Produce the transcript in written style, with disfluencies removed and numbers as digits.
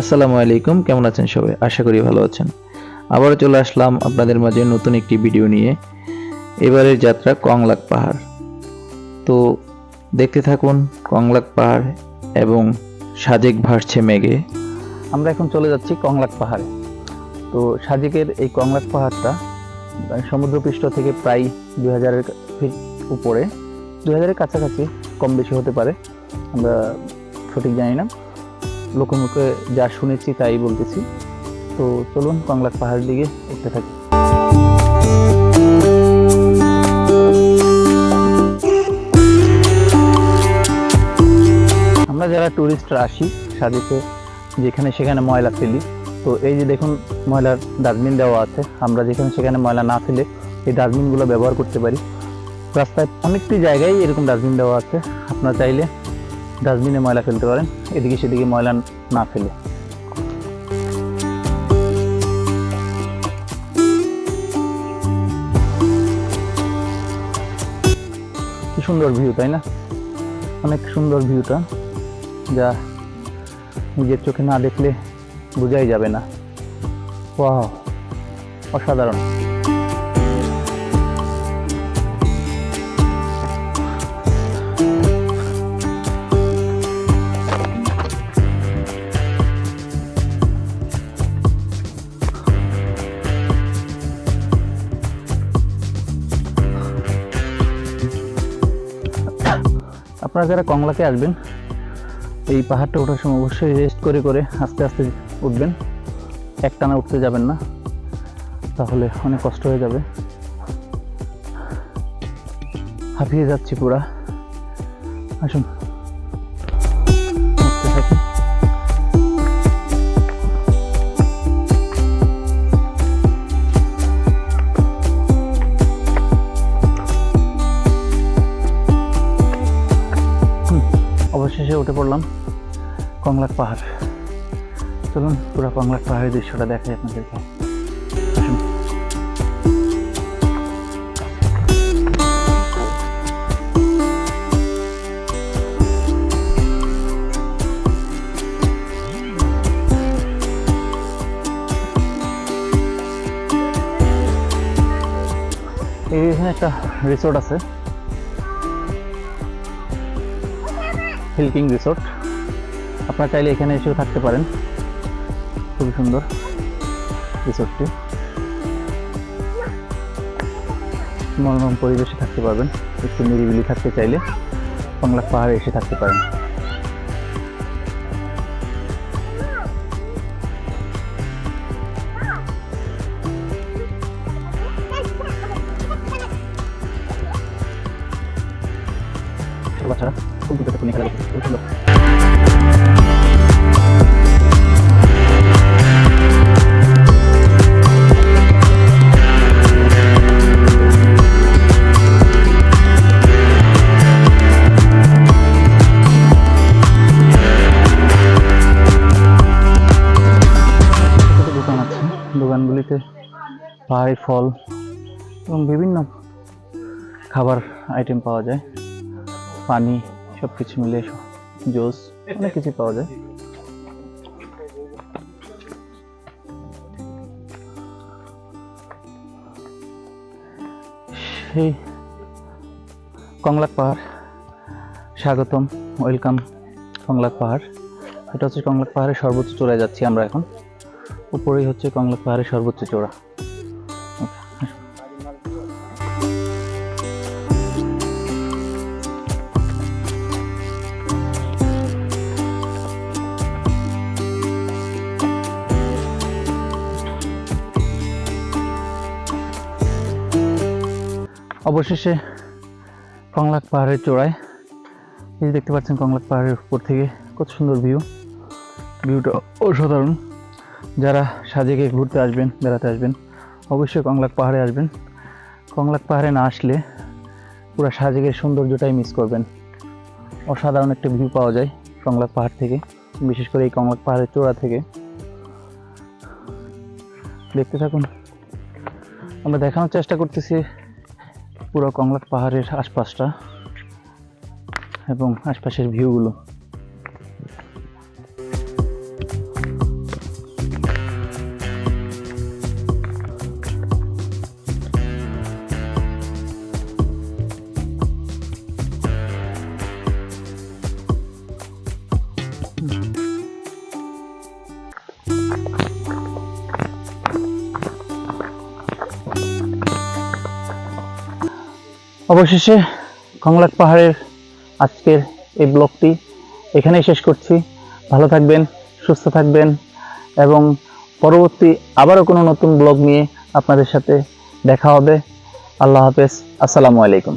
আসসালামু আলাইকুম, কেমন আছেন সবাই? আশা করি ভালো আছেন। আবারও চলে আসলাম আপনাদের মাঝে নতুন একটি ভিডিও নিয়ে। এবারের যাত্রা কংলাক পাহাড়। তো দেখতে থাকুন কংলাক পাহাড় এবং সাজেক ভাসছে মেঘে। আমরা এখন চলে যাচ্ছি কংলাক পাহাড়ে। তো সাজেকের এই কংলাক পাহাড়টা সমুদ্রপৃষ্ঠ থেকে প্রায় 2000 ফিট উপরে, 2000-এর কাছাকাছি, কম বেশি হতে পারে, আমরা সঠিক জানি না, লোকমুখে যা শুনেছি তাই বলতেছি। তো চলুন কংলাক পাহাড়ের দিকে উঠতে থাকি। আমরা যারা টুরিস্টরা আসি সাজেকে, যেখানে সেখানে ময়লা ফেলি। তো এই যে দেখুন ময়লার ডাস্টবিন দেওয়া আছে, আমরা যেখানে সেখানে ময়লা না ফেলে এই ডাস্টবিনগুলো ব্যবহার করতে পারি। রাস্তায় অনেকটি জায়গায় এরকম ডাস্টবিন দেওয়া আছে, আপনারা চাইলে ডাস্টবিনে ময়লা ফেলতে পারেন, এদিকে সেদিকে ময়লা না ফেলে। কি সুন্দর ভিউ, তাই না? অনেক সুন্দর ভিউটা, যা নিজের চোখে না দেখলে বোঝাই যাবে না। ওয়াও, অসাধারণ। আপনারা যারা কংলাকে আসবেন, এই পাহাড়টা ওঠার সময় অবশ্যই রেস্ট করে করে আস্তে আস্তে উঠবেন, একটানা উঠতে যাবেন না, তাহলে অনেক কষ্ট হয়ে যাবে। হাঁপিয়ে যাচ্ছি পুরা। আসুন উঠতে থাকি। অবশেষে উঠে পড়লাম কংলাক পাহাড়। চলুন পুরো কংলাক পাহাড়ের দৃশ্যটা দেখাই আপনাদেরকে। এখানে একটা রিসোর্ট আছে, হিল কিং রিসোর্ট। আপনারা চাইলে এখানে এসেও থাকতে পারেন, খুবই সুন্দর রিসোর্টটি, মনোরম পরিবেশে থাকতে পারবেন। একটু নিরিবিলি থাকতে চাইলে কংলাক পাহাড়ে এসে থাকতে পারেন। বাচ্চারা খুব খেলা করছে, খুব সুন্দর। দোকান আছে, দোকানগুলিতে পাহাড়ি ফল এবং বিভিন্ন খাবার আইটেম পাওয়া যায়, পানি, সব কিছু মিলে জুস, অনেক কিছু পাওয়া যায়। সেই কংলাক পাহাড়, স্বাগতম, ওয়েলকাম কংলাক পাহাড়। এটা হচ্ছে কংলাক পাহাড়ের সর্বোচ্চ চূড়ায় যাচ্ছি আমরা এখন। উপরেই হচ্ছে কংলাক পাহাড়ের সর্বোচ্চ চূড়া। অবশেষে কংলাক পাহাড়ের চূড়ায়। এই দেখতে পাচ্ছেন কংলাক পাহাড়ের উপর থেকে কত সুন্দর ভিউটা অসাধারণ। যারা সাজেকে ঘুরতে আসবেন, বেড়াতে আসবেন, অবশ্যই কংলাক পাহাড়ে আসবেন। কংলাক পাহাড়ে না আসলে পুরো সাজেকের সৌন্দর্যটাই মিস করবেন। অসাধারণ একটা ভিউ পাওয়া যায় কংলাক পাহাড় থেকে, বিশেষ করে এই কংলাক পাহাড়ের চূড়া থেকে। দেখতে থাকুন, আমরা দেখানোর চেষ্টা করতেছি পুরো কংলাক পাহাড়ের আশপাশটা এবং আশপাশের ভিউগুলো। অবশেষে কংলাক পাহাড়ের আজকের এই ব্লগটি এখানেই শেষ করছি। ভালো থাকবেন, সুস্থ থাকবেন এবং পরবর্তী আবারও কোনো নতুন ব্লগ নিয়ে আপনাদের সাথে দেখা হবে। আল্লাহ হাফেজ, আসসালামু আলাইকুম।